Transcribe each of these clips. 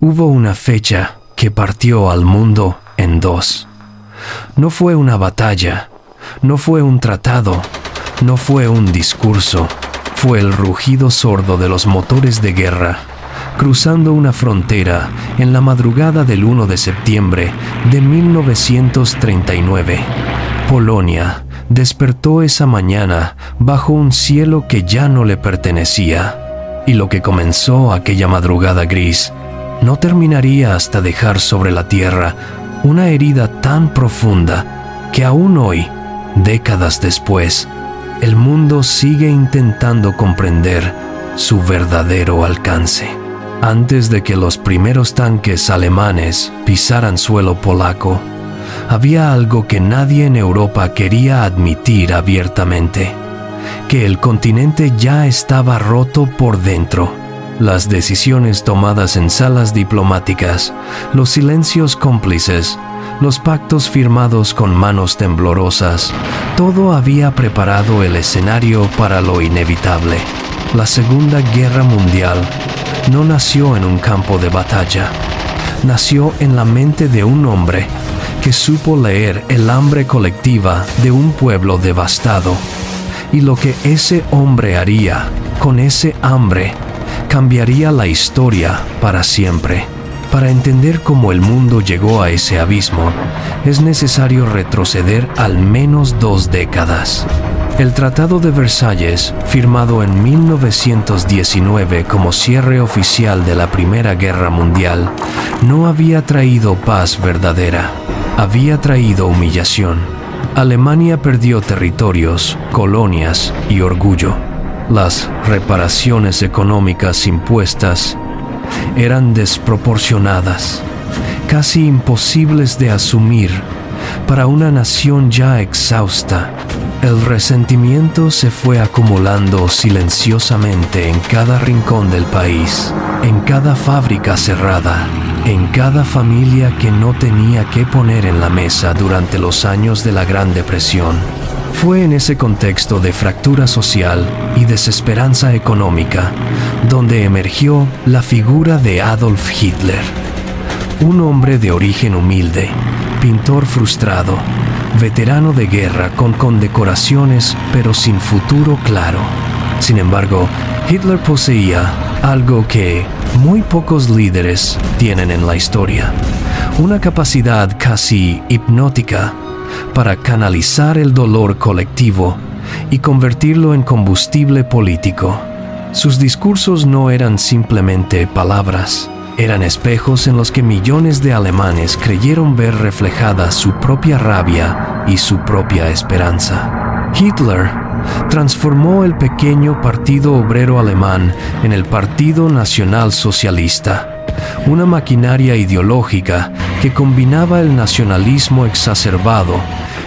Hubo una fecha que partió al mundo en dos. No fue una batalla, no fue un tratado, no fue un discurso, fue el rugido sordo de los motores de guerra, cruzando una frontera en la madrugada del 1 de septiembre de 1939. Polonia despertó esa mañana bajo un cielo que ya no le pertenecía, y lo que comenzó aquella madrugada gris no terminaría hasta dejar sobre la tierra una herida tan profunda que aún hoy, décadas después, el mundo sigue intentando comprender su verdadero alcance. Antes de que los primeros tanques alemanes pisaran suelo polaco, había algo que nadie en Europa quería admitir abiertamente: que el continente ya estaba roto por dentro. Las decisiones tomadas en salas diplomáticas, los silencios cómplices, los pactos firmados con manos temblorosas, todo había preparado el escenario para lo inevitable. La Segunda Guerra Mundial no nació en un campo de batalla, nació en la mente de un hombre que supo leer el hambre colectiva de un pueblo devastado, y lo que ese hombre haría con ese hambre cambiaría la historia para siempre. Para entender cómo el mundo llegó a ese abismo, es necesario retroceder al menos 2 décadas. El Tratado de Versalles, firmado en 1919 como cierre oficial de la Primera Guerra Mundial, no había traído paz verdadera, había traído humillación. Alemania perdió territorios, colonias y orgullo. Las reparaciones económicas impuestas eran desproporcionadas, casi imposibles de asumir para una nación ya exhausta. El resentimiento se fue acumulando silenciosamente en cada rincón del país, en cada fábrica cerrada, en cada familia que no tenía qué poner en la mesa durante los años de la Gran Depresión. Fue en ese contexto de fractura social y desesperanza económica donde emergió la figura de Adolf Hitler, un hombre de origen humilde, pintor frustrado, veterano de guerra con condecoraciones pero sin futuro claro. Sin embargo, Hitler poseía algo que muy pocos líderes tienen en la historia: una capacidad casi hipnótica para canalizar el dolor colectivo y convertirlo en combustible político. Sus discursos no eran simplemente palabras, eran espejos en los que millones de alemanes creyeron ver reflejada su propia rabia y su propia esperanza. Hitler transformó el pequeño Partido Obrero Alemán en el Partido Nacional Socialista, una maquinaria ideológica que combinaba el nacionalismo exacerbado,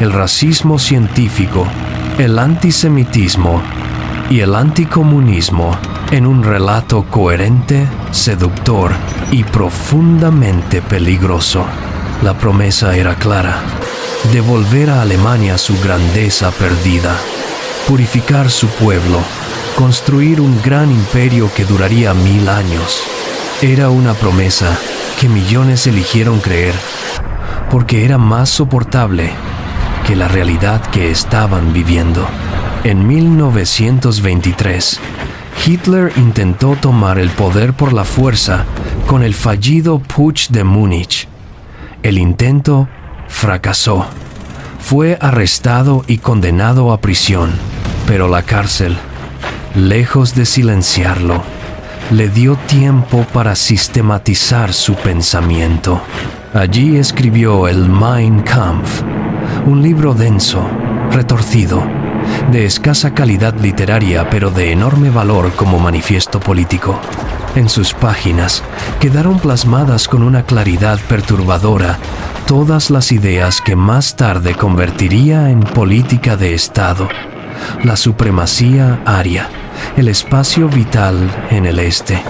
el racismo científico, el antisemitismo y el anticomunismo en un relato coherente, seductor y profundamente peligroso. La promesa era clara: devolver a Alemania su grandeza perdida, purificar su pueblo, construir un gran imperio que duraría 1000 años. Era una promesa que millones eligieron creer porque era más soportable que la realidad que estaban viviendo. En 1923, Hitler intentó tomar el poder por la fuerza con el fallido Putsch de Múnich. El intento fracasó. Fue arrestado y condenado a prisión, pero la cárcel, lejos de silenciarlo, le dio tiempo para sistematizar su pensamiento. Allí escribió el Mein Kampf, un libro denso, retorcido, de escasa calidad literaria pero de enorme valor como manifiesto político. En sus páginas quedaron plasmadas con una claridad perturbadora todas las ideas que más tarde convertiría en política de Estado: la supremacía aria, el espacio vital en el este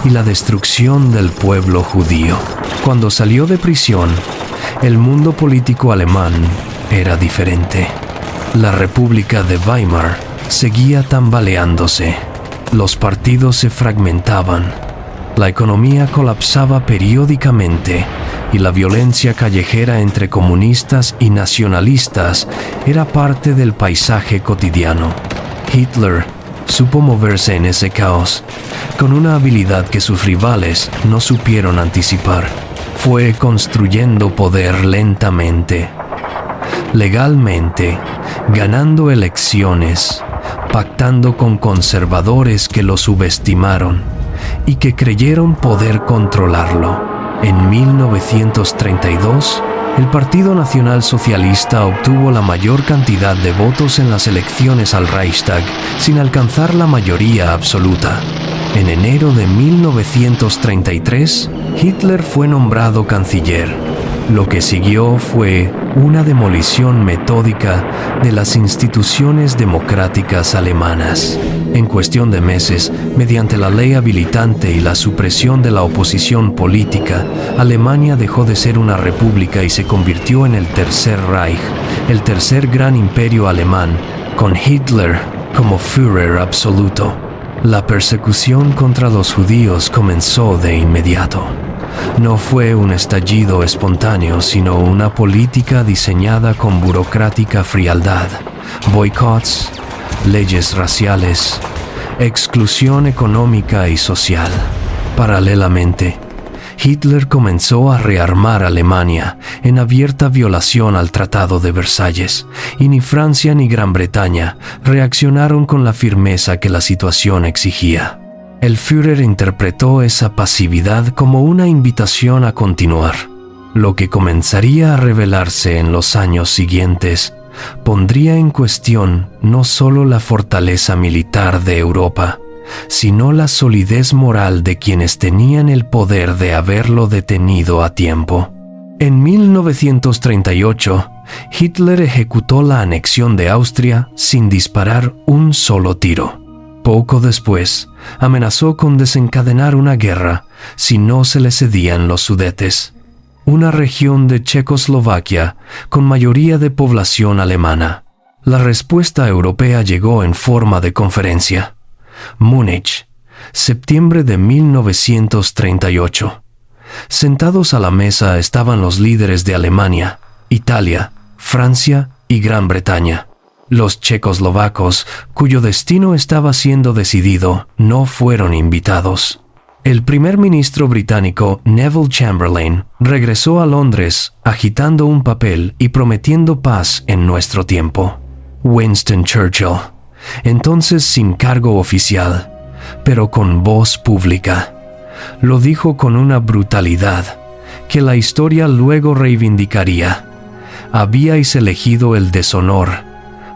y la destrucción del pueblo judío. Cuando salió de prisión, el mundo político alemán era diferente. La República de Weimar seguía tambaleándose. Los partidos se fragmentaban. La economía colapsaba periódicamente y la violencia callejera entre comunistas y nacionalistas era parte del paisaje cotidiano. Hitler supo moverse en ese caos con una habilidad que sus rivales no supieron anticipar. Fue construyendo poder lentamente, legalmente, ganando elecciones, pactando con conservadores que lo subestimaron y que creyeron poder controlarlo. En 1932, el Partido Nacional Socialista obtuvo la mayor cantidad de votos en las elecciones al Reichstag sin alcanzar la mayoría absoluta. En enero de 1933, Hitler fue nombrado canciller. Lo que siguió fue una demolición metódica de las instituciones democráticas alemanas. En cuestión de meses, mediante la ley habilitante y la supresión de la oposición política, Alemania dejó de ser una república y se convirtió en el Tercer Reich, el tercer gran imperio alemán, con Hitler como Führer absoluto. La persecución contra los judíos comenzó de inmediato. No fue un estallido espontáneo, sino una política diseñada con burocrática frialdad, boicots, leyes raciales, exclusión económica y social. Paralelamente, Hitler comenzó a rearmar Alemania en abierta violación al Tratado de Versalles, y ni Francia ni Gran Bretaña reaccionaron con la firmeza que la situación exigía. El Führer interpretó esa pasividad como una invitación a continuar. Lo que comenzaría a revelarse en los años siguientes pondría en cuestión no solo la fortaleza militar de Europa, sino la solidez moral de quienes tenían el poder de haberlo detenido a tiempo. En 1938, Hitler ejecutó la anexión de Austria sin disparar un solo tiro. Poco después, amenazó con desencadenar una guerra si no se le cedían los Sudetes, una región de Checoslovaquia con mayoría de población alemana. La respuesta europea llegó en forma de conferencia. Múnich, septiembre de 1938. Sentados a la mesa estaban los líderes de Alemania, Italia, Francia y Gran Bretaña. Los checoslovacos, cuyo destino estaba siendo decidido, no fueron invitados. El primer ministro británico Neville Chamberlain regresó a Londres agitando un papel y prometiendo paz en nuestro tiempo. Winston Churchill, entonces sin cargo oficial, pero con voz pública, lo dijo con una brutalidad que la historia luego reivindicaría. Habíais elegido el deshonor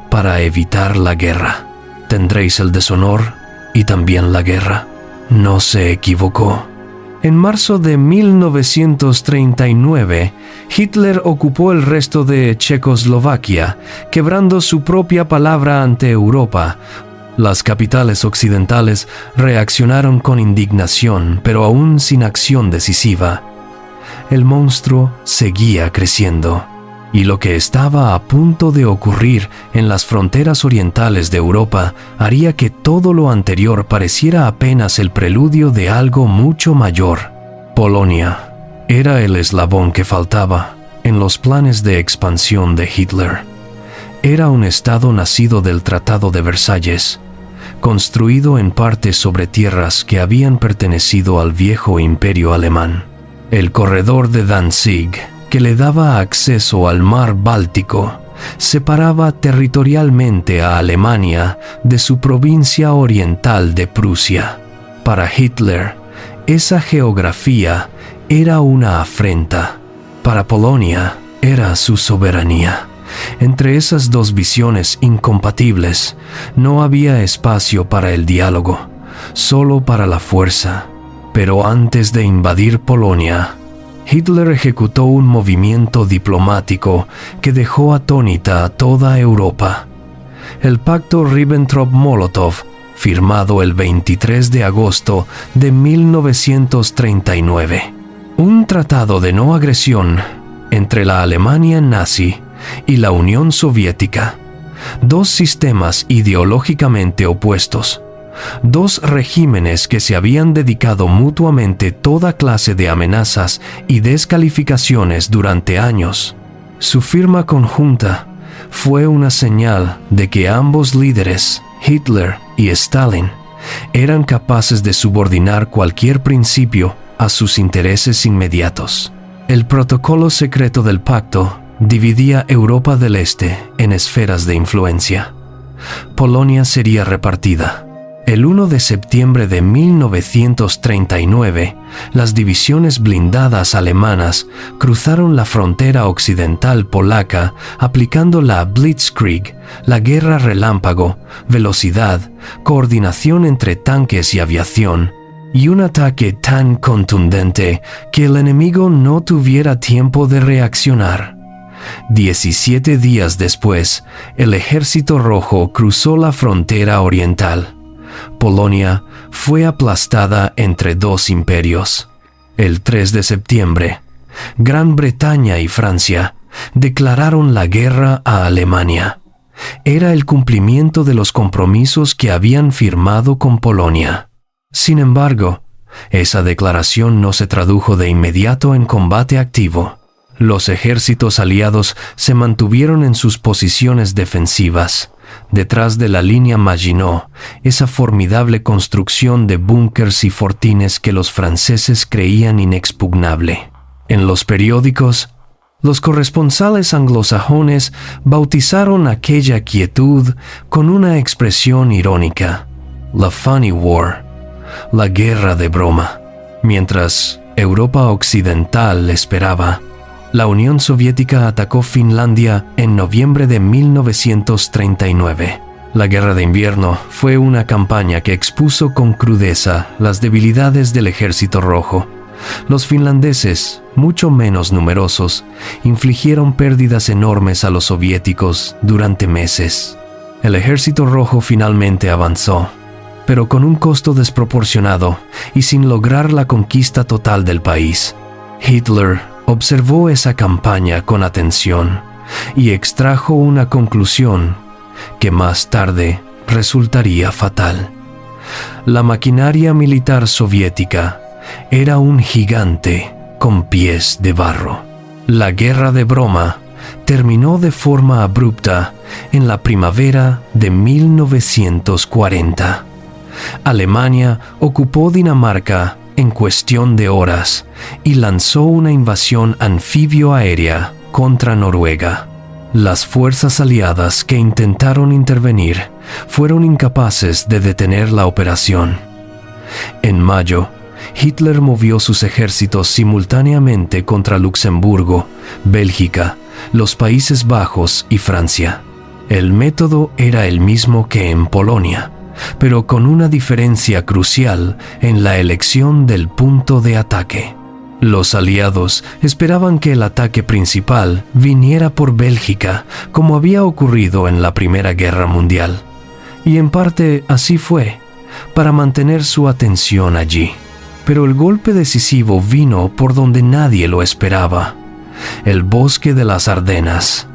para evitar la guerra. Tendréis el deshonor y también la guerra. No se equivocó. En marzo de 1939, Hitler ocupó el resto de Checoslovaquia, quebrando su propia palabra ante Europa. Las capitales occidentales reaccionaron con indignación, pero aún sin acción decisiva. El monstruo seguía creciendo, y lo que estaba a punto de ocurrir en las fronteras orientales de Europa haría que todo lo anterior pareciera apenas el preludio de algo mucho mayor. Polonia era el eslabón que faltaba en los planes de expansión de Hitler. Era un estado nacido del Tratado de Versalles, construido en parte sobre tierras que habían pertenecido al viejo imperio alemán. El corredor de Danzig, que le daba acceso al mar Báltico, separaba territorialmente a Alemania de su provincia oriental de Prusia. Para Hitler, esa geografía era una afrenta. Para Polonia, era su soberanía. Entre esas dos visiones incompatibles, no había espacio para el diálogo, solo para la fuerza. Pero antes de invadir Polonia, Hitler ejecutó un movimiento diplomático que dejó atónita a toda Europa. El pacto Ribbentrop-Molotov, firmado el 23 de agosto de 1939. Un tratado de no agresión entre la Alemania nazi y la Unión Soviética, dos sistemas ideológicamente opuestos, Dos regímenes que se habían dedicado mutuamente toda clase de amenazas y descalificaciones durante años. Su firma conjunta fue una señal de que ambos líderes, Hitler y Stalin, eran capaces de subordinar cualquier principio a sus intereses inmediatos. El protocolo secreto del pacto dividía Europa del Este en esferas de influencia. Polonia sería repartida. El 1 de septiembre de 1939, las divisiones blindadas alemanas cruzaron la frontera occidental polaca aplicando la Blitzkrieg, la guerra relámpago, velocidad, coordinación entre tanques y aviación, y un ataque tan contundente que el enemigo no tuviera tiempo de reaccionar. 17 días después, el Ejército Rojo cruzó la frontera oriental. Polonia fue aplastada entre dos imperios. El 3 de septiembre, Gran Bretaña y Francia declararon la guerra a Alemania. Era el cumplimiento de los compromisos que habían firmado con Polonia. Sin embargo, esa declaración no se tradujo de inmediato en combate activo. Los ejércitos aliados se mantuvieron en sus posiciones defensivas, detrás de la línea Maginot, esa formidable construcción de búnkers y fortines que los franceses creían inexpugnable. En los periódicos, los corresponsales anglosajones bautizaron aquella quietud con una expresión irónica: la Funny War, la guerra de broma. Mientras Europa Occidental esperaba, la Unión Soviética atacó Finlandia en noviembre de 1939. La Guerra de Invierno fue una campaña que expuso con crudeza las debilidades del Ejército Rojo. Los finlandeses, mucho menos numerosos, infligieron pérdidas enormes a los soviéticos durante meses. El Ejército Rojo finalmente avanzó, pero con un costo desproporcionado y sin lograr la conquista total del país. Hitler observó esa campaña con atención y extrajo una conclusión que más tarde resultaría fatal. La maquinaria militar soviética era un gigante con pies de barro. La guerra de broma terminó de forma abrupta en la primavera de 1940. Alemania ocupó Dinamarca en cuestión de horas y lanzó una invasión anfibio-aérea contra Noruega. Las fuerzas aliadas que intentaron intervenir fueron incapaces de detener la operación. En mayo, Hitler movió sus ejércitos simultáneamente contra Luxemburgo, Bélgica, los Países Bajos y Francia. El método era el mismo que en Polonia, pero con una diferencia crucial en la elección del punto de ataque. Los aliados esperaban que el ataque principal viniera por Bélgica, como había ocurrido en la Primera Guerra Mundial. Y en parte así fue, para mantener su atención allí. Pero el golpe decisivo vino por donde nadie lo esperaba: el bosque de las Ardenas,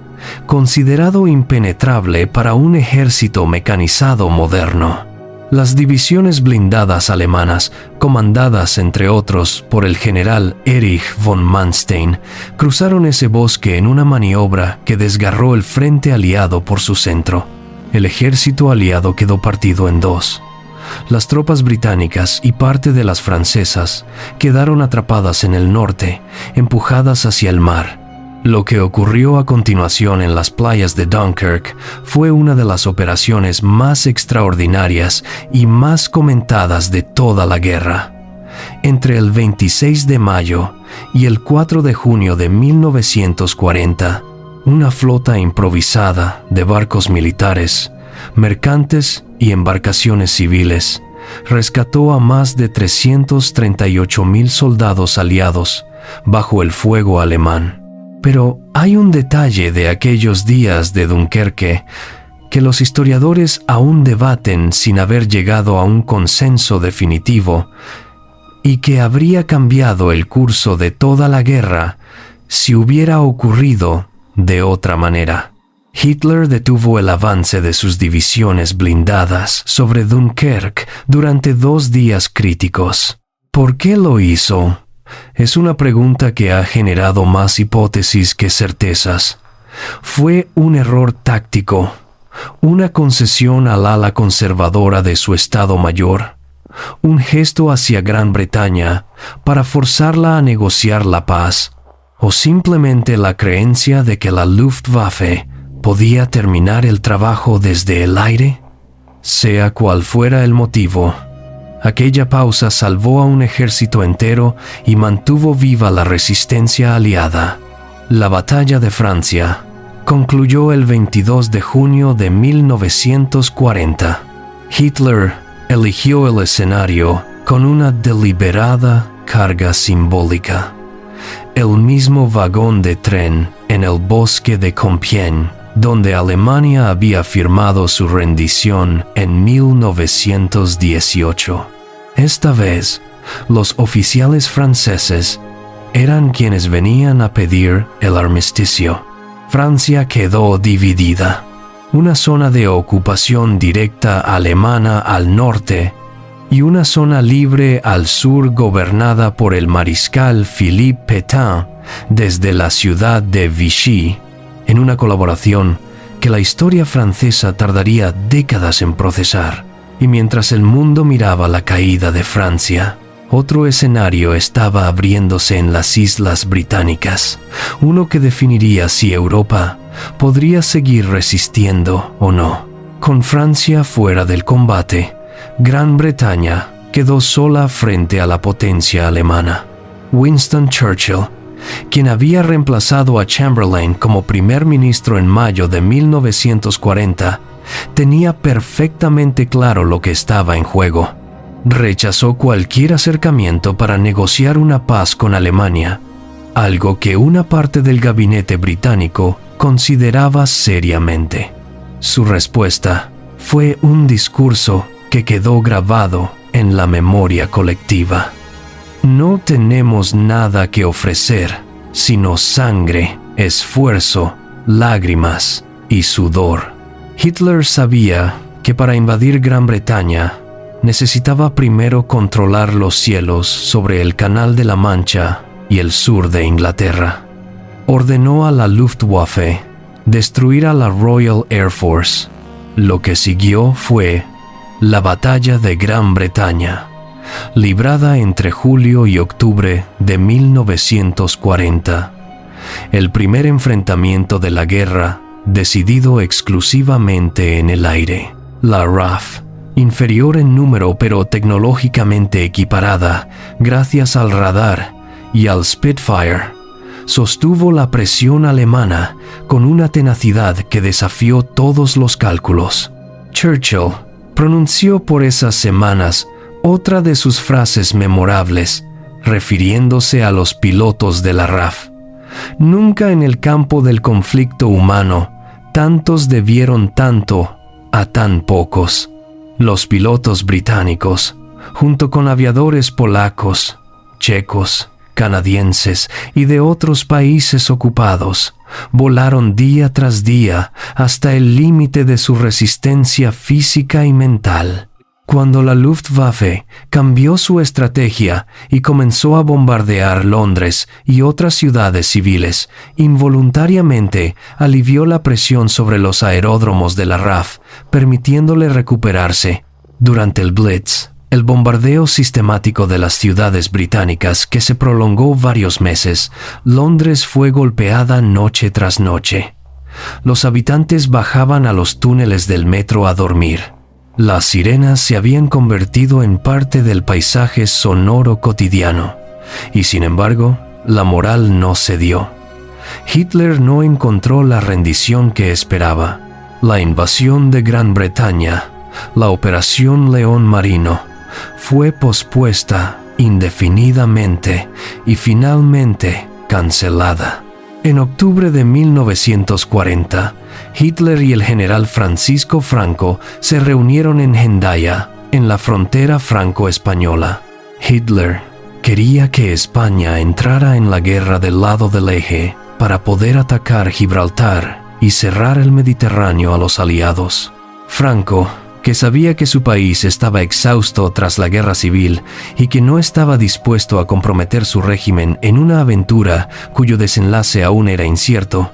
considerado impenetrable para un ejército mecanizado moderno. Las divisiones blindadas alemanas, comandadas entre otros por el general Erich von Manstein, cruzaron ese bosque en una maniobra que desgarró el frente aliado por su centro. El ejército aliado quedó partido en dos. Las tropas británicas y parte de las francesas quedaron atrapadas en el norte, empujadas hacia el mar. Lo que ocurrió a continuación en las playas de Dunkirk fue una de las operaciones más extraordinarias y más comentadas de toda la guerra. Entre el 26 de mayo y el 4 de junio de 1940, una flota improvisada de barcos militares, mercantes y embarcaciones civiles rescató a más de 338,000 soldados aliados bajo el fuego alemán. Pero hay un detalle de aquellos días de Dunkerque que los historiadores aún debaten sin haber llegado a un consenso definitivo y que habría cambiado el curso de toda la guerra si hubiera ocurrido de otra manera. Hitler detuvo el avance de sus divisiones blindadas sobre Dunkerque durante 2 días críticos. ¿Por qué lo hizo? Es una pregunta que ha generado más hipótesis que certezas. Fue un error táctico, una concesión al ala conservadora de su Estado Mayor, un gesto hacia Gran Bretaña para forzarla a negociar la paz, o simplemente la creencia de que la Luftwaffe podía terminar el trabajo desde el aire. Sea cual fuera el motivo, aquella pausa salvó a un ejército entero y mantuvo viva la resistencia aliada. La Batalla de Francia concluyó el 22 de junio de 1940. Hitler eligió el escenario con una deliberada carga simbólica. El mismo vagón de tren en el bosque de Compiègne, donde Alemania había firmado su rendición en 1918. Esta vez, los oficiales franceses eran quienes venían a pedir el armisticio. Francia quedó dividida. Una zona de ocupación directa alemana al norte y una zona libre al sur gobernada por el mariscal Philippe Pétain desde la ciudad de Vichy, en una colaboración que la historia francesa tardaría décadas en procesar. Y mientras el mundo miraba la caída de Francia, otro escenario estaba abriéndose en las Islas Británicas, uno que definiría si Europa podría seguir resistiendo o no. Con Francia fuera del combate, Gran Bretaña quedó sola frente a la potencia alemana. Winston Churchill, quien había reemplazado a Chamberlain como primer ministro en mayo de 1940, tenía perfectamente claro lo que estaba en juego. Rechazó cualquier acercamiento para negociar una paz con Alemania, algo que una parte del gabinete británico consideraba seriamente. Su respuesta fue un discurso que quedó grabado en la memoria colectiva. No tenemos nada que ofrecer, sino sangre, esfuerzo, lágrimas y sudor. Hitler sabía que para invadir Gran Bretaña necesitaba primero controlar los cielos sobre el Canal de la Mancha y el sur de Inglaterra. Ordenó a la Luftwaffe destruir a la Royal Air Force. Lo que siguió fue la Batalla de Gran Bretaña, librada entre julio y octubre de 1940. El primer enfrentamiento de la guerra decidido exclusivamente en el aire. La RAF, inferior en número pero tecnológicamente equiparada gracias al radar y al Spitfire, sostuvo la presión alemana con una tenacidad que desafió todos los cálculos. Churchill pronunció por esas semanas otra de sus frases memorables, refiriéndose a los pilotos de la RAF. Nunca en el campo del conflicto humano tantos debieron tanto a tan pocos. Los pilotos británicos, junto con aviadores polacos, checos, canadienses y de otros países ocupados, volaron día tras día hasta el límite de su resistencia física y mental. Cuando la Luftwaffe cambió su estrategia y comenzó a bombardear Londres y otras ciudades civiles, involuntariamente alivió la presión sobre los aeródromos de la RAF, permitiéndole recuperarse. Durante el Blitz, el bombardeo sistemático de las ciudades británicas que se prolongó varios meses, Londres fue golpeada noche tras noche. Los habitantes bajaban a los túneles del metro a dormir. Las sirenas se habían convertido en parte del paisaje sonoro cotidiano, y sin embargo, la moral no cedió. Hitler no encontró la rendición que esperaba. La invasión de Gran Bretaña, la Operación León Marino, fue pospuesta indefinidamente y finalmente cancelada. En octubre de 1940, Hitler y el general Francisco Franco se reunieron en Hendaya, en la frontera franco-española. Hitler quería que España entrara en la guerra del lado del eje para poder atacar Gibraltar y cerrar el Mediterráneo a los aliados. Franco, que sabía que su país estaba exhausto tras la guerra civil y que no estaba dispuesto a comprometer su régimen en una aventura cuyo desenlace aún era incierto,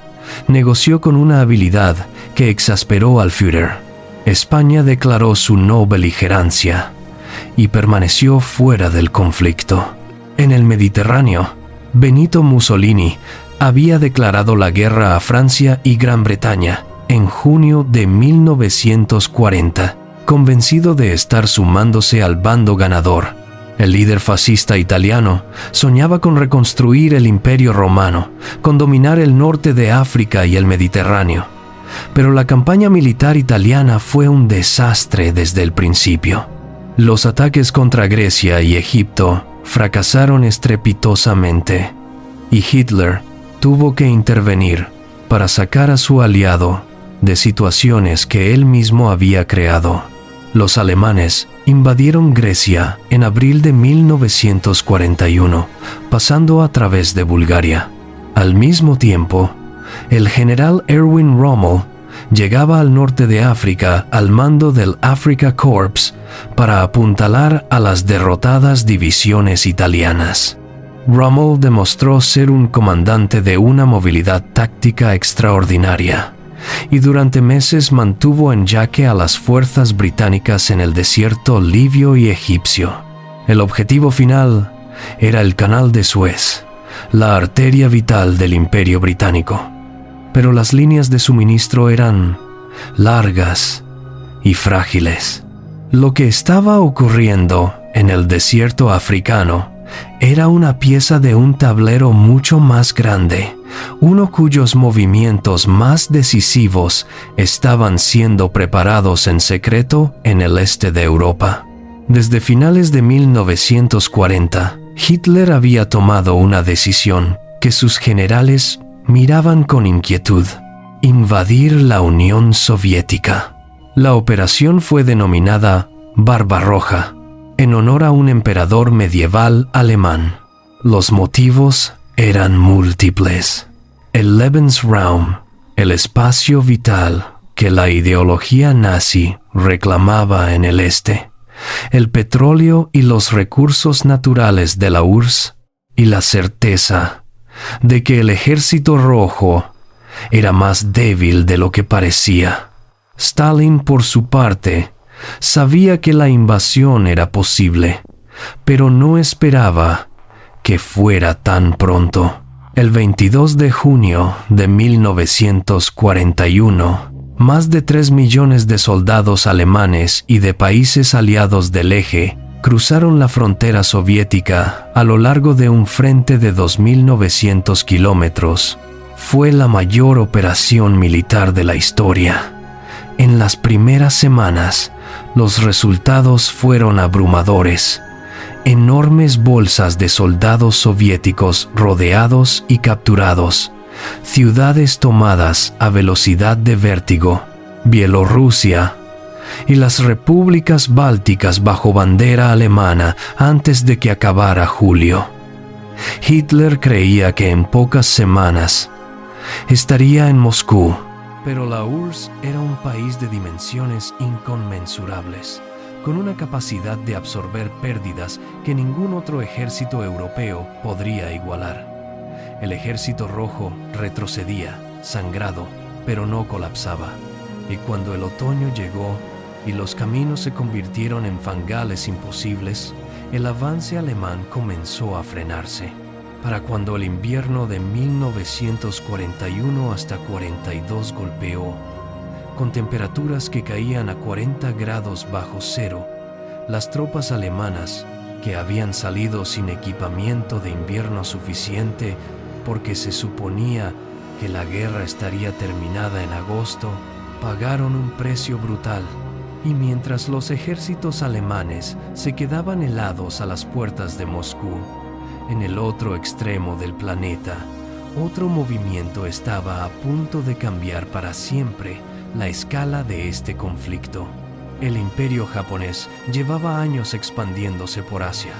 negoció con una habilidad que exasperó al Führer. España declaró su no beligerancia y permaneció fuera del conflicto. En el Mediterráneo, Benito Mussolini había declarado la guerra a Francia y Gran Bretaña en junio de 1940, convencido de estar sumándose al bando ganador. El líder fascista italiano soñaba con reconstruir el Imperio Romano, con dominar el norte de África y el Mediterráneo. Pero la campaña militar italiana fue un desastre desde el principio. Los ataques contra Grecia y Egipto fracasaron estrepitosamente, y Hitler tuvo que intervenir para sacar a su aliado de situaciones que él mismo había creado. Los alemanes invadieron Grecia en abril de 1941, pasando a través de Bulgaria. Al mismo tiempo, el general Erwin Rommel llegaba al norte de África al mando del Afrika Korps para apuntalar a las derrotadas divisiones italianas. Rommel demostró ser un comandante de una movilidad táctica extraordinaria, y durante meses mantuvo en jaque a las fuerzas británicas en el desierto libio y egipcio. El objetivo final era el Canal de Suez, la arteria vital del Imperio Británico. Pero las líneas de suministro eran largas y frágiles. Lo que estaba ocurriendo en el desierto africano era una pieza de un tablero mucho más grande, uno cuyos movimientos más decisivos estaban siendo preparados en secreto en el este de Europa. Desde finales de 1940, Hitler había tomado una decisión que sus generales miraban con inquietud: invadir la Unión Soviética. La operación fue denominada Barbarroja, en honor a un emperador medieval alemán. Los motivos eran múltiples. El Lebensraum, el espacio vital que la ideología nazi reclamaba en el este, el petróleo y los recursos naturales de la URSS, y la certeza de que el Ejército Rojo era más débil de lo que parecía. Stalin, por su parte, sabía que la invasión era posible, pero no esperaba que fuera tan pronto. El 22 de junio de 1941, más de 3 millones de soldados alemanes y de países aliados del Eje cruzaron la frontera soviética a lo largo de un frente de 2.900 kilómetros. Fue la mayor operación militar de la historia. En las primeras semanas, los resultados fueron abrumadores. Enormes bolsas de soldados soviéticos rodeados y capturados, ciudades tomadas a velocidad de vértigo, Bielorrusia y las repúblicas bálticas bajo bandera alemana antes de que acabara julio. Hitler creía que en pocas semanas estaría en Moscú, pero la URSS era un país de dimensiones inconmensurables, con una capacidad de absorber pérdidas que ningún otro ejército europeo podría igualar. El Ejército Rojo retrocedía, sangrado, pero no colapsaba. Y cuando el otoño llegó y los caminos se convirtieron en fangales imposibles, el avance alemán comenzó a frenarse. Para cuando el invierno de 1941 hasta 42 golpeó, con temperaturas que caían a 40 grados bajo cero, las tropas alemanas, que habían salido sin equipamiento de invierno suficiente porque se suponía que la guerra estaría terminada en agosto, pagaron un precio brutal. Y mientras los ejércitos alemanes se quedaban helados a las puertas de Moscú, en el otro extremo del planeta, otro movimiento estaba a punto de cambiar para siempre la escala de este conflicto. El imperio japonés llevaba años expandiéndose por Asia,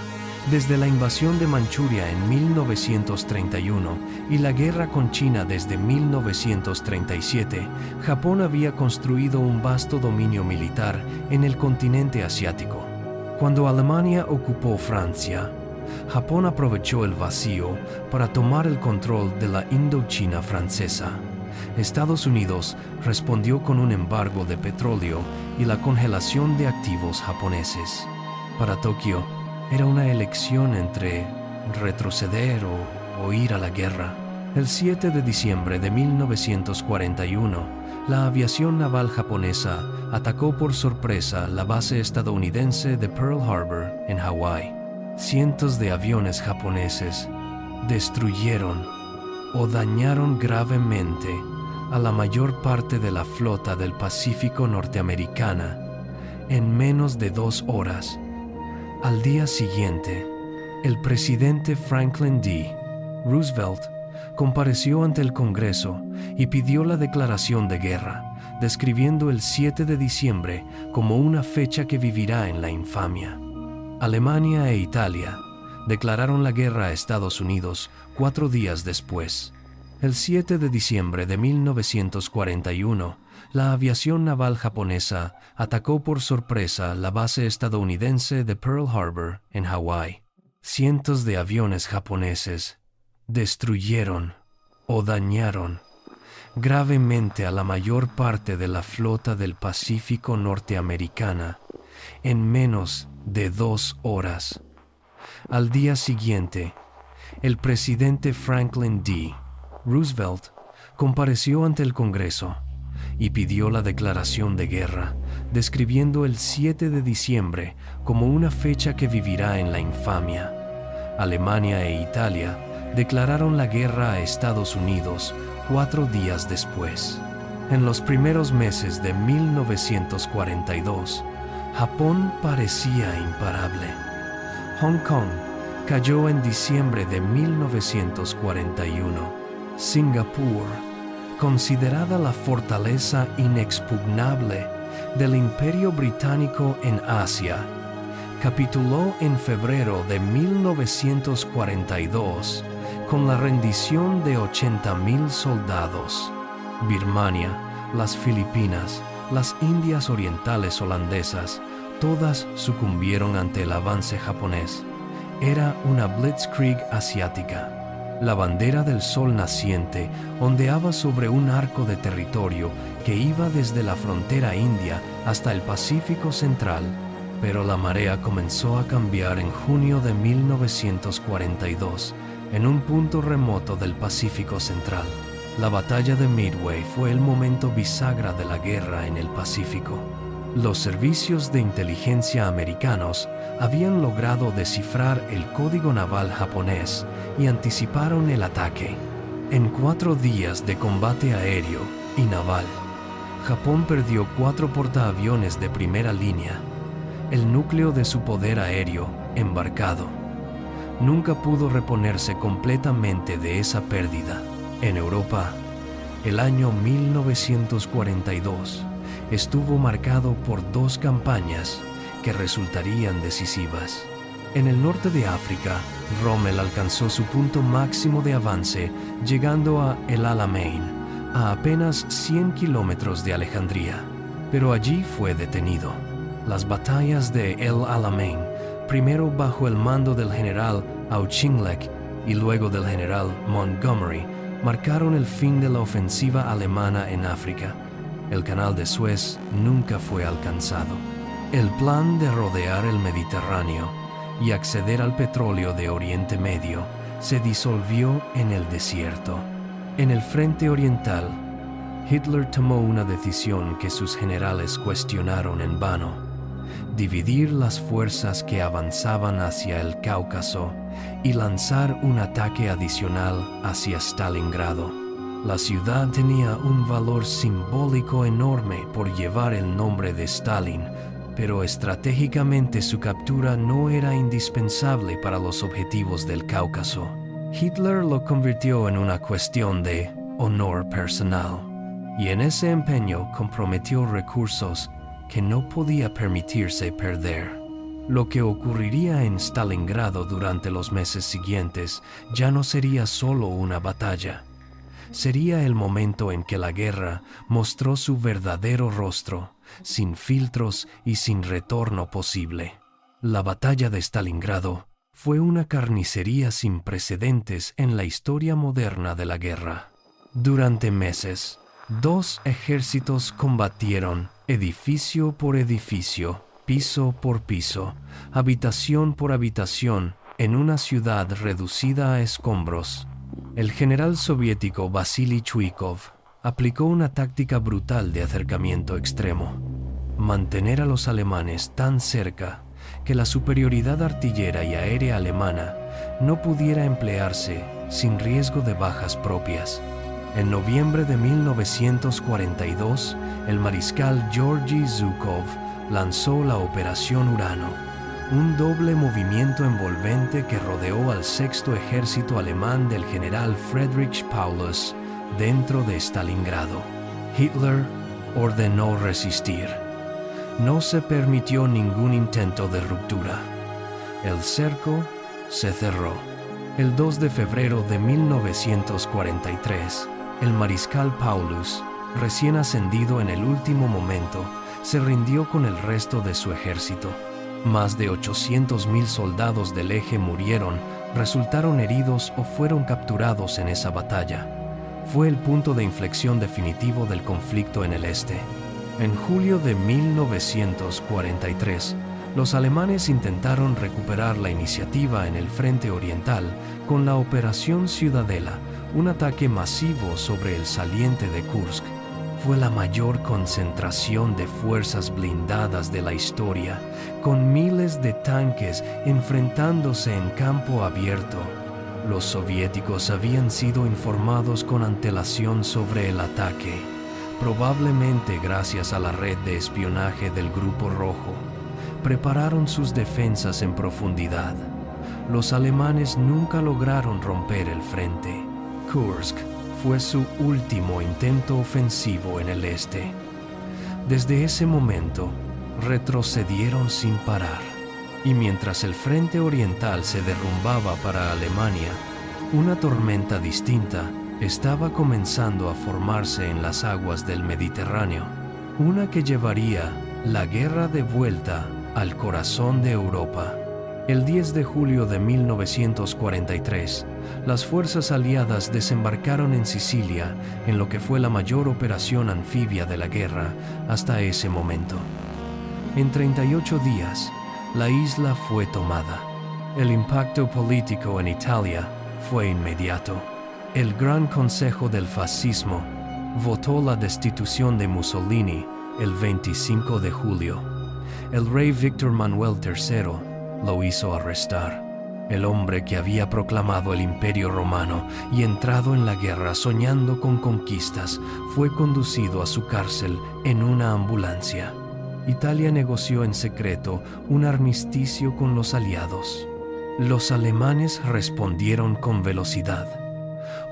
Desde la invasión de Manchuria en 1931 y la guerra con China desde 1937, Japón había construido un vasto dominio militar en el continente asiático. Cuando Alemania ocupó Francia, Japón aprovechó el vacío para tomar el control de la Indochina francesa. Estados Unidos respondió con un embargo de petróleo y la congelación de activos japoneses. Para Tokio, era una elección entre retroceder o ir a la guerra. El 7 de diciembre de 1941, la aviación naval japonesa atacó por sorpresa la base estadounidense de Pearl Harbor en Hawái. Cientos de aviones japoneses destruyeron o dañaron gravemente a la mayor parte de la flota del Pacífico norteamericana en menos de 2 horas. Al día siguiente, el presidente Franklin D. Roosevelt compareció ante el Congreso y pidió la declaración de guerra, describiendo el 7 de diciembre como una fecha que vivirá en la infamia. Alemania e Italia declararon la guerra a Estados Unidos 4 días después. El 7 de diciembre de 1941, la aviación naval japonesa atacó por sorpresa la base estadounidense de Pearl Harbor en Hawái. Cientos de aviones japoneses destruyeron o dañaron gravemente a la mayor parte de la flota del Pacífico norteamericana en menos de 2 horas. Al día siguiente, el presidente Franklin D. Roosevelt compareció ante el Congreso y pidió la declaración de guerra, describiendo el 7 de diciembre como una fecha que vivirá en la infamia. Alemania e Italia declararon la guerra a Estados Unidos 4 días después. En los primeros meses de 1942, Japón parecía imparable. Hong Kong cayó en diciembre de 1941. Singapur, considerada la fortaleza inexpugnable del Imperio Británico en Asia, capituló en febrero de 1942 con la rendición de 80,000 soldados. Birmania, las Filipinas, las Indias Orientales holandesas, todas sucumbieron ante el avance japonés. Era una blitzkrieg asiática. La bandera del sol naciente ondeaba sobre un arco de territorio que iba desde la frontera india hasta el Pacífico Central, pero la marea comenzó a cambiar en junio de 1942 en un punto remoto del Pacífico Central. La batalla de Midway fue el momento bisagra de la guerra en el Pacífico. Los servicios de inteligencia americanos habían logrado descifrar el código naval japonés y anticiparon el ataque. En 4 días de combate aéreo y naval, Japón perdió 4 portaaviones de primera línea, el núcleo de su poder aéreo embarcado. Nunca pudo reponerse completamente de esa pérdida. En Europa, el año 1942 estuvo marcado por 2 campañas que resultarían decisivas. En el norte de África, Rommel alcanzó su punto máximo de avance llegando a El Alamein, a apenas 100 kilómetros de Alejandría, pero allí fue detenido. Las batallas de El Alamein, primero bajo el mando del general Auchinleck y luego del general Montgomery, marcaron el fin de la ofensiva alemana en África. El canal de Suez nunca fue alcanzado. El plan de rodear el Mediterráneo y acceder al petróleo de Oriente Medio se disolvió en el desierto. En el frente oriental, Hitler tomó una decisión que sus generales cuestionaron en vano: dividir las fuerzas que avanzaban hacia el Cáucaso y lanzar un ataque adicional hacia Stalingrado. La ciudad tenía un valor simbólico enorme por llevar el nombre de Stalin, pero estratégicamente su captura no era indispensable para los objetivos del Cáucaso. Hitler lo convirtió en una cuestión de honor personal, y en ese empeño comprometió recursos que no podía permitirse perder. Lo que ocurriría en Stalingrado durante los meses siguientes ya no sería solo una batalla. Sería el momento en que la guerra mostró su verdadero rostro, sin filtros y sin retorno posible. La batalla de Stalingrado fue una carnicería sin precedentes en la historia moderna de la guerra. Durante meses, dos ejércitos combatieron edificio por edificio, piso por piso, habitación por habitación, en una ciudad reducida a escombros. El general soviético Vasily Chuikov aplicó una táctica brutal de acercamiento extremo: mantener a los alemanes tan cerca que la superioridad artillera y aérea alemana no pudiera emplearse sin riesgo de bajas propias. En noviembre de 1942, el mariscal Georgy Zhukov lanzó la Operación Urano, un doble movimiento envolvente que rodeó al sexto ejército alemán del general Friedrich Paulus dentro de Stalingrado. Hitler ordenó resistir. No se permitió ningún intento de ruptura. El cerco se cerró. El 2 de febrero de 1943, el mariscal Paulus, recién ascendido en el último momento, se rindió con el resto de su ejército. Más de 800.000 soldados del eje murieron, resultaron heridos o fueron capturados en esa batalla. Fue el punto de inflexión definitivo del conflicto en el este. En julio de 1943, los alemanes intentaron recuperar la iniciativa en el frente oriental con la Operación Ciudadela, un ataque masivo sobre el saliente de Kursk. Fue la mayor concentración de fuerzas blindadas de la historia, con miles de tanques enfrentándose en campo abierto. Los soviéticos habían sido informados con antelación sobre el ataque, probablemente gracias a la red de espionaje del Grupo Rojo. Prepararon sus defensas en profundidad. Los alemanes nunca lograron romper el frente. Kursk fue su último intento ofensivo en el este. Desde ese momento, retrocedieron sin parar. Y mientras el frente oriental se derrumbaba para Alemania, una tormenta distinta estaba comenzando a formarse en las aguas del Mediterráneo, una que llevaría la guerra de vuelta al corazón de Europa. El 10 de julio de 1943, las fuerzas aliadas desembarcaron en Sicilia en lo que fue la mayor operación anfibia de la guerra hasta ese momento. En 38 días, la isla fue tomada. El impacto político en Italia fue inmediato. El Gran Consejo del Fascismo votó la destitución de Mussolini el 25 de julio. El rey Víctor Manuel III lo hizo arrestar. El hombre que había proclamado el Imperio Romano y entrado en la guerra soñando con conquistas fue conducido a su cárcel en una ambulancia. Italia negoció en secreto un armisticio con los aliados. Los alemanes respondieron con velocidad.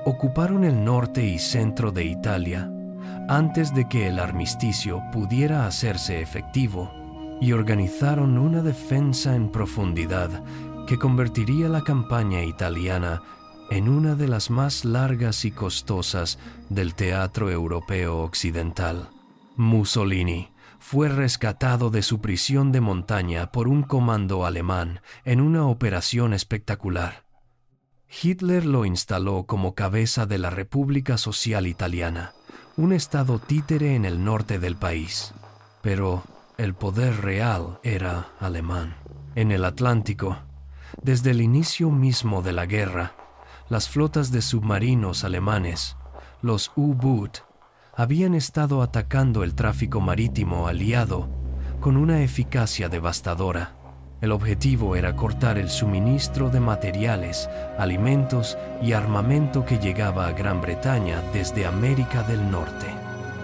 Ocuparon el norte y centro de Italia antes de que el armisticio pudiera hacerse efectivo y organizaron una defensa en profundidad que convertiría la campaña italiana en una de las más largas y costosas del teatro europeo occidental. Mussolini fue rescatado de su prisión de montaña por un comando alemán en una operación espectacular. Hitler lo instaló como cabeza de la República Social Italiana, un estado títere en el norte del país. Pero el poder real era alemán. En el Atlántico, desde el inicio mismo de la guerra, las flotas de submarinos alemanes, los U-Boot, habían estado atacando el tráfico marítimo aliado con una eficacia devastadora. El objetivo era cortar el suministro de materiales, alimentos y armamento que llegaba a Gran Bretaña desde América del Norte.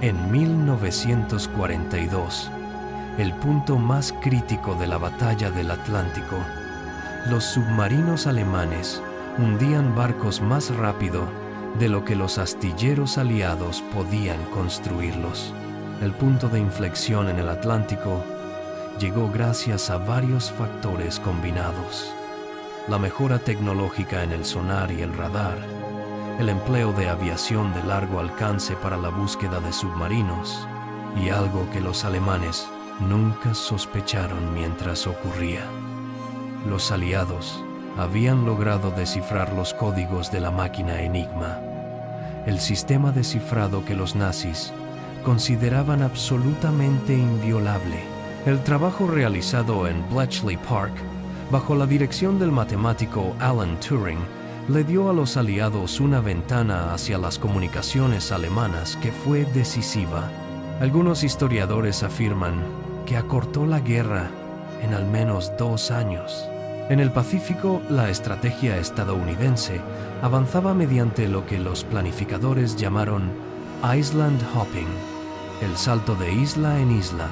En 1942, el punto más crítico de la batalla del Atlántico, los submarinos alemanes hundían barcos más rápido de lo que los astilleros aliados podían construirlos. El punto de inflexión en el Atlántico llegó gracias a varios factores combinados. La mejora tecnológica en el sonar y el radar, el empleo de aviación de largo alcance para la búsqueda de submarinos, y algo que los alemanes nunca sospecharon mientras ocurría. Los aliados habían logrado descifrar los códigos de la máquina Enigma, el sistema de cifrado que los nazis consideraban absolutamente inviolable. El trabajo realizado en Bletchley Park, bajo la dirección del matemático Alan Turing, le dio a los aliados una ventana hacia las comunicaciones alemanas que fue decisiva. Algunos historiadores afirman que acortó la guerra en al menos 2 años. En el Pacífico, la estrategia estadounidense avanzaba mediante lo que los planificadores llamaron Island Hopping, el salto de isla en isla,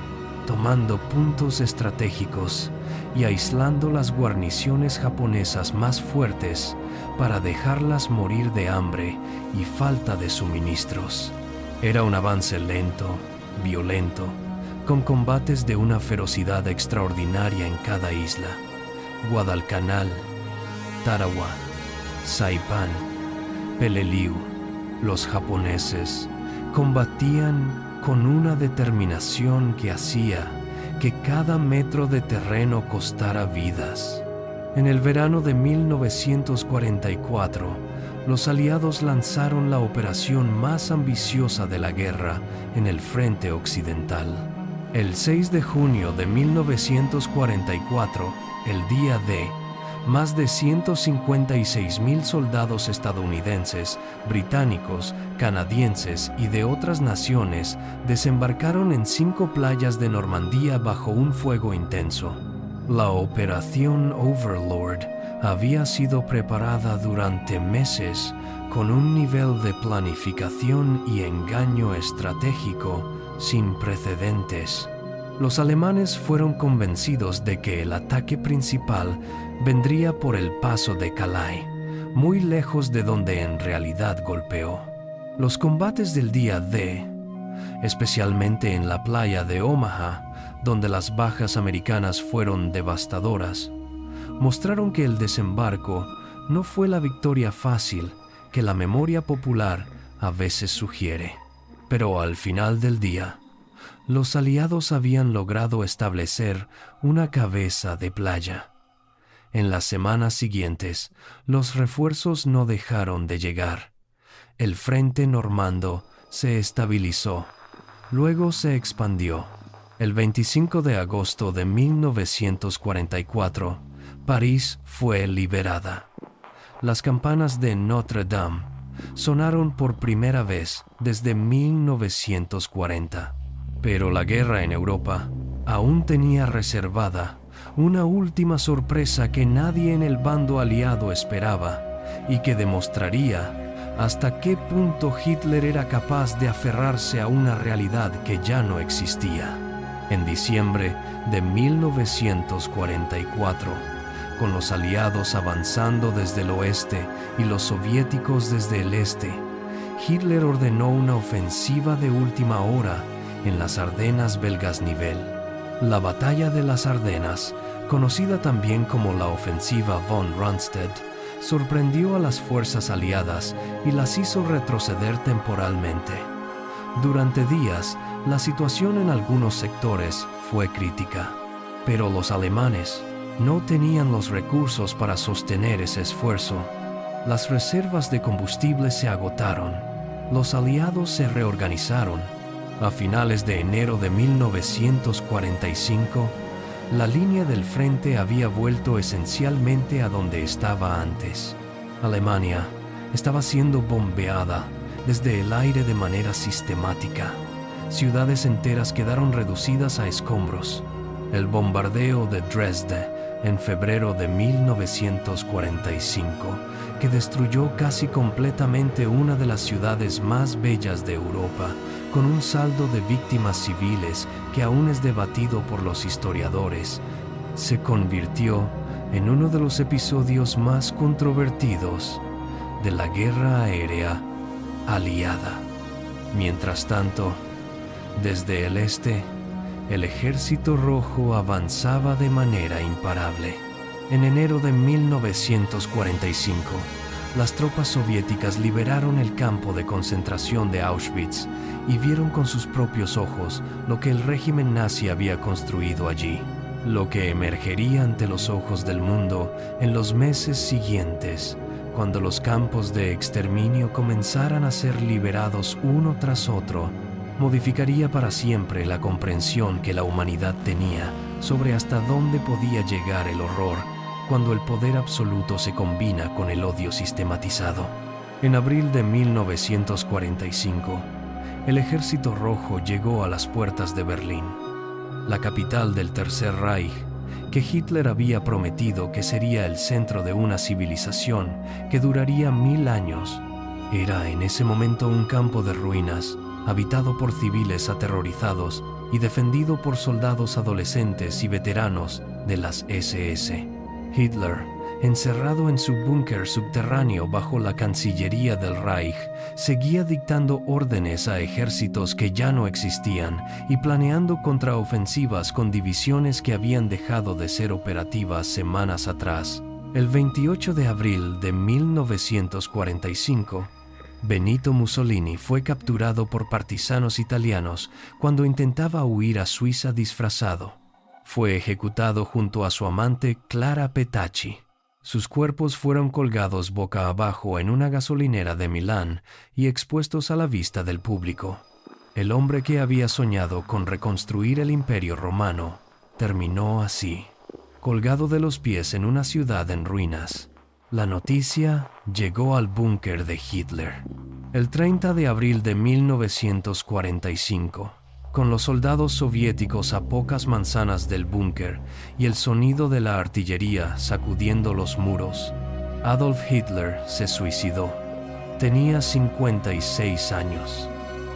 tomando puntos estratégicos y aislando las guarniciones japonesas más fuertes para dejarlas morir de hambre y falta de suministros. Era un avance lento, violento, con combates de una ferocidad extraordinaria en cada isla. Guadalcanal, Tarawa, Saipán, Peleliu. Los japoneses combatían con una determinación que hacía que cada metro de terreno costara vidas. En el verano de 1944, los aliados lanzaron la operación más ambiciosa de la guerra en el frente occidental. El 6 de junio de 1944, el día D, más de 156,000 soldados estadounidenses, británicos, canadienses y de otras naciones desembarcaron en 5 playas de Normandía bajo un fuego intenso. La Operación Overlord había sido preparada durante meses con un nivel de planificación y engaño estratégico sin precedentes. Los alemanes fueron convencidos de que el ataque principal vendría por el paso de Calais, muy lejos de donde en realidad golpeó. Los combates del día D, especialmente en la playa de Omaha, donde las bajas americanas fueron devastadoras, mostraron que el desembarco no fue la victoria fácil que la memoria popular a veces sugiere. Pero al final del día, los aliados habían logrado establecer una cabeza de playa. En las semanas siguientes, los refuerzos no dejaron de llegar. El frente normando se estabilizó, luego se expandió. El 25 de agosto de 1944, París fue liberada. Las campanas de Notre Dame sonaron por primera vez desde 1940. Pero la guerra en Europa aún tenía reservada una última sorpresa que nadie en el bando aliado esperaba y que demostraría hasta qué punto Hitler era capaz de aferrarse a una realidad que ya no existía. En diciembre de 1944, con los aliados avanzando desde el oeste y los soviéticos desde el este, Hitler ordenó una ofensiva de última hora en las Ardenas belgas nivel. La Batalla de las Ardenas, conocida también como la Ofensiva von Rundstedt, sorprendió a las fuerzas aliadas y las hizo retroceder temporalmente. Durante días, la situación en algunos sectores fue crítica, pero los alemanes no tenían los recursos para sostener ese esfuerzo. Las reservas de combustible se agotaron. Los aliados se reorganizaron. A finales de enero de 1945, la línea del frente había vuelto esencialmente a donde estaba antes. Alemania estaba siendo bombeada desde el aire de manera sistemática. Ciudades enteras quedaron reducidas a escombros. El bombardeo de Dresde en febrero de 1945, que destruyó casi completamente una de las ciudades más bellas de Europa, con un saldo de víctimas civiles que aún es debatido por los historiadores, se convirtió en uno de los episodios más controvertidos de la guerra aérea aliada. Mientras tanto, desde el este, El Ejército Rojo avanzaba de manera imparable. En enero de 1945, las tropas soviéticas liberaron el campo de concentración de Auschwitz y vieron con sus propios ojos lo que el régimen nazi había construido allí, lo que emergería ante los ojos del mundo en los meses siguientes, cuando los campos de exterminio comenzaran a ser liberados uno tras otro. Modificaría para siempre la comprensión que la humanidad tenía sobre hasta dónde podía llegar el horror cuando el poder absoluto se combina con el odio sistematizado. En abril de 1945, el Ejército Rojo llegó a las puertas de Berlín, la capital del Tercer Reich, que Hitler había prometido que sería el centro de una civilización que duraría 1000 años. Era en ese momento un campo de ruinas, habitado por civiles aterrorizados y defendido por soldados adolescentes y veteranos de las SS. Hitler, encerrado en su búnker subterráneo bajo la Cancillería del Reich, seguía dictando órdenes a ejércitos que ya no existían y planeando contraofensivas con divisiones que habían dejado de ser operativas semanas atrás. El 28 de abril de 1945, Benito Mussolini fue capturado por partisanos italianos cuando intentaba huir a Suiza disfrazado. Fue ejecutado junto a su amante Clara Petacci. Sus cuerpos fueron colgados boca abajo en una gasolinera de Milán y expuestos a la vista del público. El hombre que había soñado con reconstruir el Imperio Romano terminó así, colgado de los pies en una ciudad en ruinas. La noticia llegó al búnker de Hitler. El 30 de abril de 1945, con los soldados soviéticos a pocas manzanas del búnker y el sonido de la artillería sacudiendo los muros, Adolf Hitler se suicidó. Tenía 56 años.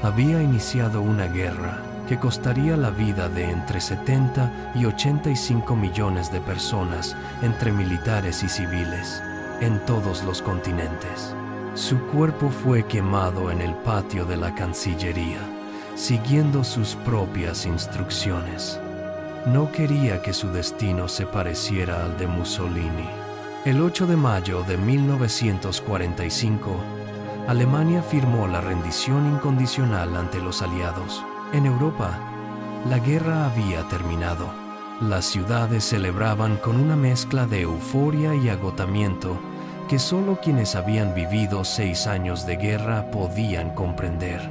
Había iniciado una guerra que costaría la vida de entre 70 y 85 millones de personas entre militares y civiles, en todos los continentes. Su cuerpo fue quemado en el patio de la Cancillería, siguiendo sus propias instrucciones. No quería que su destino se pareciera al de Mussolini. El 8 de mayo de 1945, Alemania firmó la rendición incondicional ante los aliados. En Europa, la guerra había terminado. Las ciudades celebraban con una mezcla de euforia y agotamiento que solo quienes habían vivido 6 años de guerra podían comprender.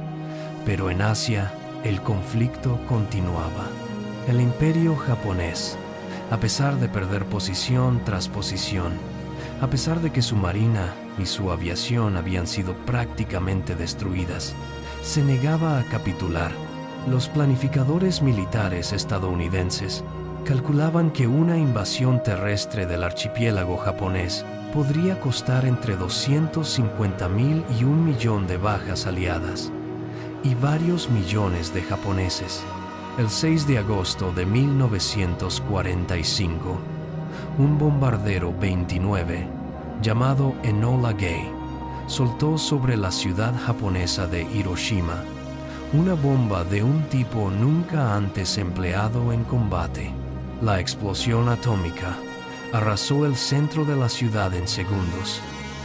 Pero en Asia, el conflicto continuaba. El imperio japonés, a pesar de perder posición tras posición, a pesar de que su marina y su aviación habían sido prácticamente destruidas, se negaba a capitular. Los planificadores militares estadounidenses calculaban que una invasión terrestre del archipiélago japonés podría costar entre 250,000 y 1,000,000 de bajas aliadas y varios millones de japoneses. El 6 de agosto de 1945, un bombardero 29, llamado Enola Gay, soltó sobre la ciudad japonesa de Hiroshima una bomba de un tipo nunca antes empleado en combate. La explosión atómica arrasó el centro de la ciudad en segundos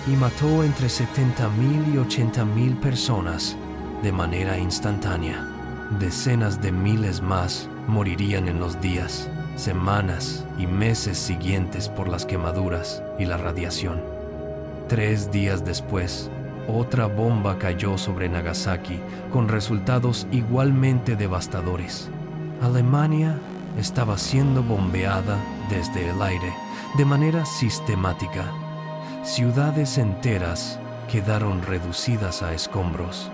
y mató entre 70,000 y 80,000 personas de manera instantánea. Decenas de miles más morirían en los días, semanas y meses siguientes por las quemaduras y la radiación. 3 días después, otra bomba cayó sobre Nagasaki con resultados igualmente devastadores. Alemania estaba siendo bombeada desde el aire de manera sistemática. Ciudades enteras quedaron reducidas a escombros.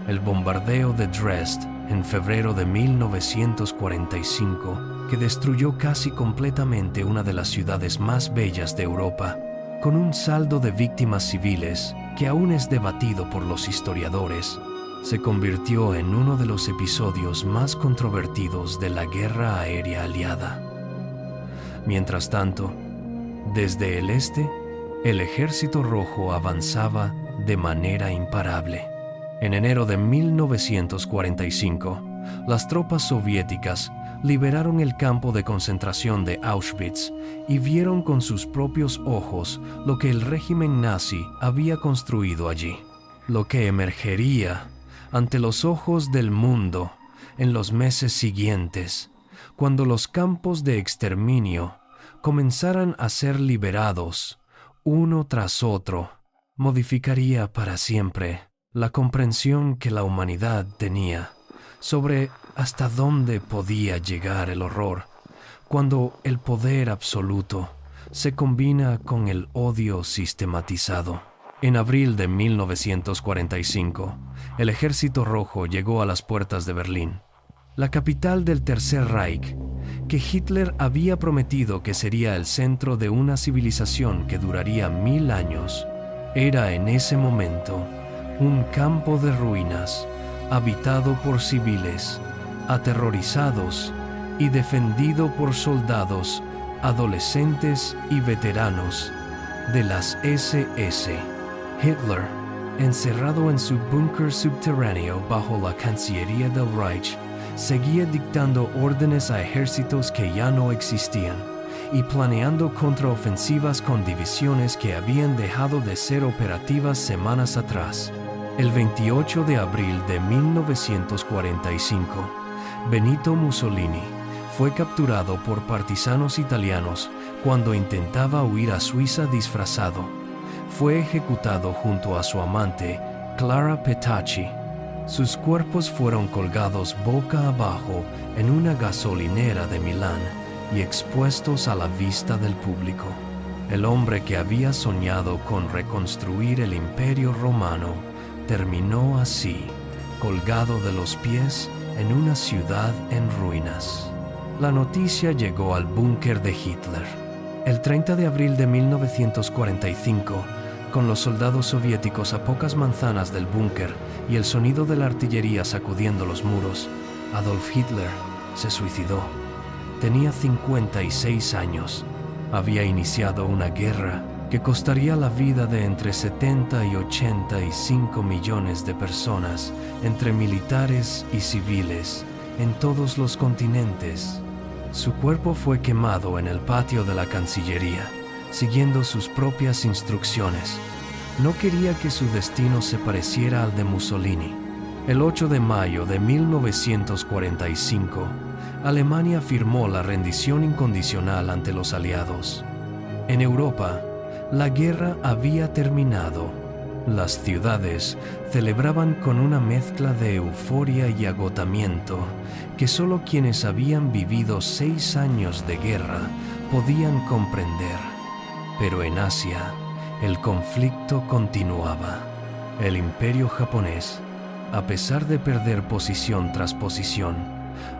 El bombardeo de Dresde en febrero de 1945, que destruyó casi completamente una de las ciudades más bellas de Europa, con un saldo de víctimas civiles que aún es debatido por los historiadores, se convirtió en uno de los episodios más controvertidos de la guerra aérea aliada. Mientras tanto, desde el este, el Ejército Rojo avanzaba de manera imparable. En enero de 1945, las tropas soviéticas liberaron el campo de concentración de Auschwitz y vieron con sus propios ojos lo que el régimen nazi había construido allí, lo que emergería ante los ojos del mundo en los meses siguientes, cuando los campos de exterminio comenzaran a ser liberados uno tras otro, modificaría para siempre la comprensión que la humanidad tenía sobre hasta dónde podía llegar el horror cuando el poder absoluto se combina con el odio sistematizado. En abril de 1945, el Ejército Rojo llegó a las puertas de Berlín, la capital del Tercer Reich, que Hitler había prometido que sería el centro de una civilización que duraría 1000 años. Era en ese momento un campo de ruinas, habitado por civiles, aterrorizados y defendido por soldados, adolescentes y veteranos de las SS. Hitler, encerrado en su búnker subterráneo bajo la Cancillería del Reich, seguía dictando órdenes a ejércitos que ya no existían y planeando contraofensivas con divisiones que habían dejado de ser operativas semanas atrás. El 28 de abril de 1945, Benito Mussolini fue capturado por partisanos italianos cuando intentaba huir a Suiza disfrazado. Fue ejecutado junto a su amante, Clara Petacci. Sus cuerpos fueron colgados boca abajo en una gasolinera de Milán y expuestos a la vista del público. El hombre que había soñado con reconstruir el Imperio Romano terminó así, colgado de los pies en una ciudad en ruinas. La noticia llegó al búnker de Hitler. El 30 de abril de 1945, con los soldados soviéticos a pocas manzanas del búnker y el sonido de la artillería sacudiendo los muros, Adolf Hitler se suicidó. Tenía 56 años. Había iniciado una guerra que costaría la vida de entre 70 y 85 millones de personas, entre militares y civiles, en todos los continentes. Su cuerpo fue quemado en el patio de la Cancillería, siguiendo sus propias instrucciones. No quería que su destino se pareciera al de Mussolini. El 8 de mayo de 1945, Alemania firmó la rendición incondicional ante los aliados. En Europa, la guerra había terminado. Las ciudades celebraban con una mezcla de euforia y agotamiento que solo quienes habían vivido 6 años de guerra podían comprender. Pero en Asia, el conflicto continuaba. El imperio japonés, a pesar de perder posición tras posición,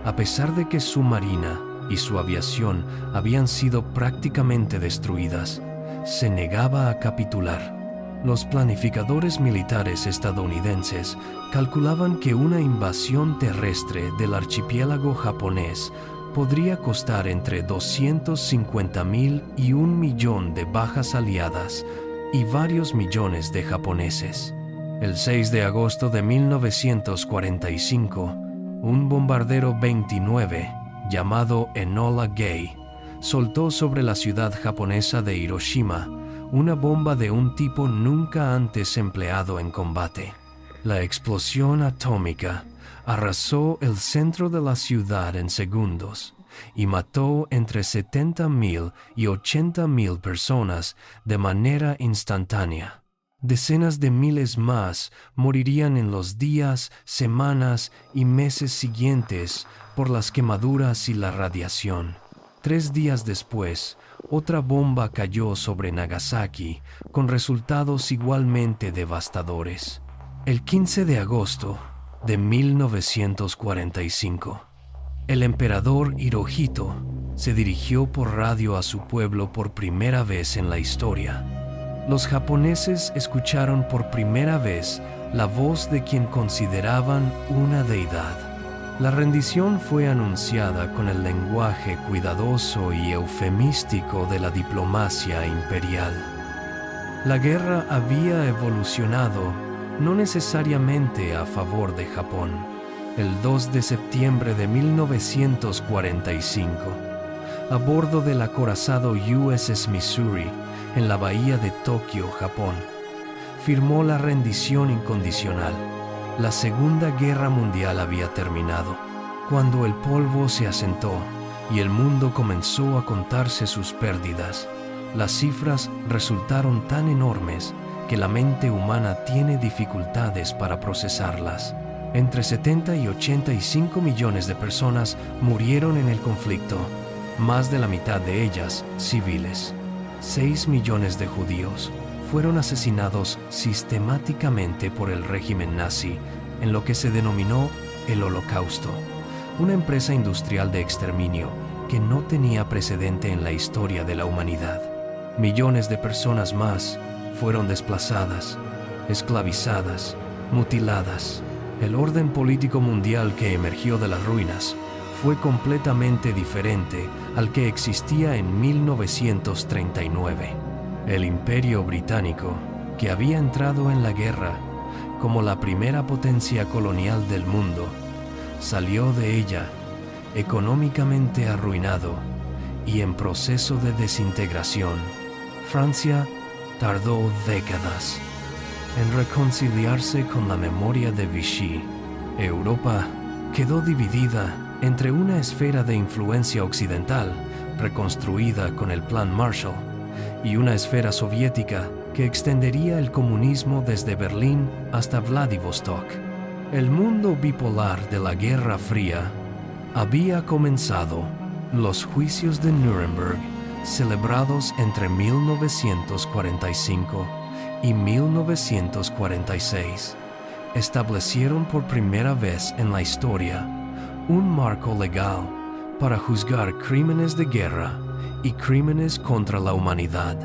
a pesar de que su marina y su aviación habían sido prácticamente destruidas, se negaba a capitular. Los planificadores militares estadounidenses calculaban que una invasión terrestre del archipiélago japonés podría costar entre 250,000 y 1,000,000 de bajas aliadas y varios millones de japoneses. El 6 de agosto de 1945, un bombardero 29, llamado Enola Gay, soltó sobre la ciudad japonesa de Hiroshima una bomba de un tipo nunca antes empleado en combate. La explosión atómica arrasó el centro de la ciudad en segundos y mató entre 70,000 y 80,000 personas de manera instantánea. Decenas de miles más morirían en los días, semanas y meses siguientes por las quemaduras y la radiación. 3 días después, otra bomba cayó sobre Nagasaki con resultados igualmente devastadores. El 15 de agosto de 1945, el emperador Hirohito se dirigió por radio a su pueblo por primera vez en la historia. Los japoneses escucharon por primera vez la voz de quien consideraban una deidad. La rendición fue anunciada con el lenguaje cuidadoso y eufemístico de la diplomacia imperial. La guerra había evolucionado no necesariamente a favor de Japón. el 2 de septiembre de 1945, a bordo del acorazado USS Missouri en la bahía de Tokio, Japón, firmó la rendición incondicional. La Segunda Guerra Mundial había terminado. Cuando el polvo se asentó y el mundo comenzó a contarse sus pérdidas, las cifras resultaron tan enormes que la mente humana tiene dificultades para procesarlas. Entre 70 y 85 millones de personas murieron en el conflicto, más de la mitad de ellas civiles. 6 millones de judíos fueron asesinados sistemáticamente por el régimen nazi en lo que se denominó el Holocausto, una empresa industrial de exterminio que no tenía precedente en la historia de la humanidad. Millones de personas más fueron desplazadas, esclavizadas, mutiladas. El orden político mundial que emergió de las ruinas fue completamente diferente al que existía en 1939. El Imperio Británico, que había entrado en la guerra como la primera potencia colonial del mundo, salió de ella económicamente arruinado y en proceso de desintegración. Francia tardó décadas en reconciliarse con la memoria de Vichy. Europa quedó dividida entre una esfera de influencia occidental, reconstruida con el Plan Marshall, y una esfera soviética que extendería el comunismo desde Berlín hasta Vladivostok. El mundo bipolar de la Guerra Fría había comenzado. Los juicios de Nuremberg, celebrados entre 1945 y 1946, establecieron por primera vez en la historia un marco legal para juzgar crímenes de guerra y crímenes contra la humanidad.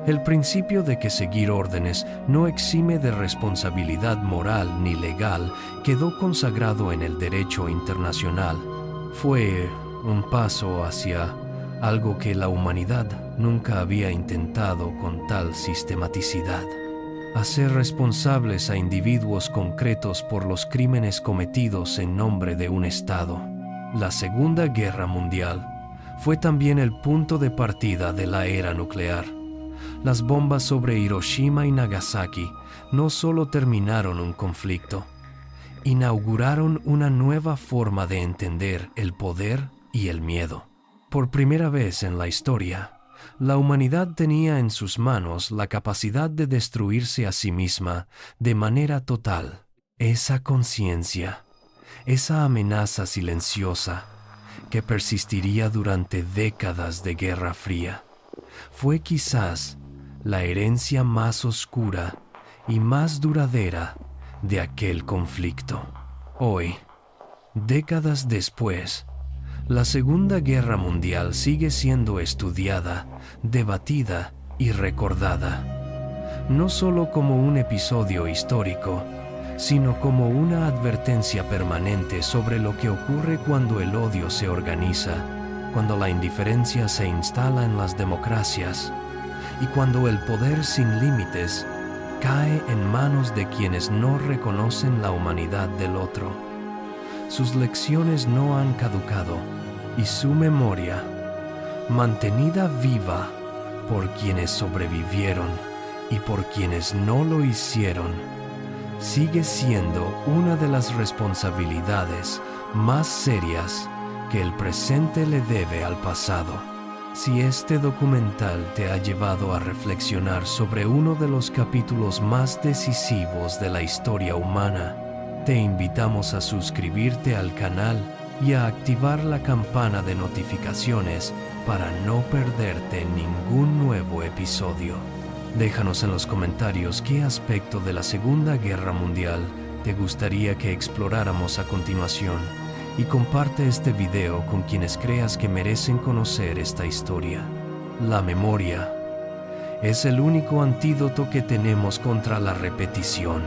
El principio de que seguir órdenes no exime de responsabilidad moral ni legal quedó consagrado en el derecho internacional. Fue un paso hacia algo que la humanidad nunca había intentado con tal sistematicidad: hacer responsables a individuos concretos por los crímenes cometidos en nombre de un Estado. La Segunda Guerra Mundial fue también el punto de partida de la era nuclear. Las bombas sobre Hiroshima y Nagasaki no solo terminaron un conflicto, inauguraron una nueva forma de entender el poder y el miedo. Por primera vez en la historia, la humanidad tenía en sus manos la capacidad de destruirse a sí misma de manera total. Esa conciencia, esa amenaza silenciosa que persistiría durante décadas de Guerra Fría, fue quizás la herencia más oscura y más duradera de aquel conflicto. Hoy, décadas después, la Segunda Guerra Mundial sigue siendo estudiada, debatida y recordada, no solo como un episodio histórico, sino como una advertencia permanente sobre lo que ocurre cuando el odio se organiza, cuando la indiferencia se instala en las democracias y cuando el poder sin límites cae en manos de quienes no reconocen la humanidad del otro. Sus lecciones no han caducado y su memoria, mantenida viva por quienes sobrevivieron y por quienes no lo hicieron, sigue siendo una de las responsabilidades más serias que el presente le debe al pasado. Si este documental te ha llevado a reflexionar sobre uno de los capítulos más decisivos de la historia humana, te invitamos a suscribirte al canal y a activar la campana de notificaciones para no perderte ningún nuevo episodio. Déjanos en los comentarios qué aspecto de la Segunda Guerra Mundial te gustaría que exploráramos a continuación y comparte este video con quienes creas que merecen conocer esta historia. La memoria es el único antídoto que tenemos contra la repetición.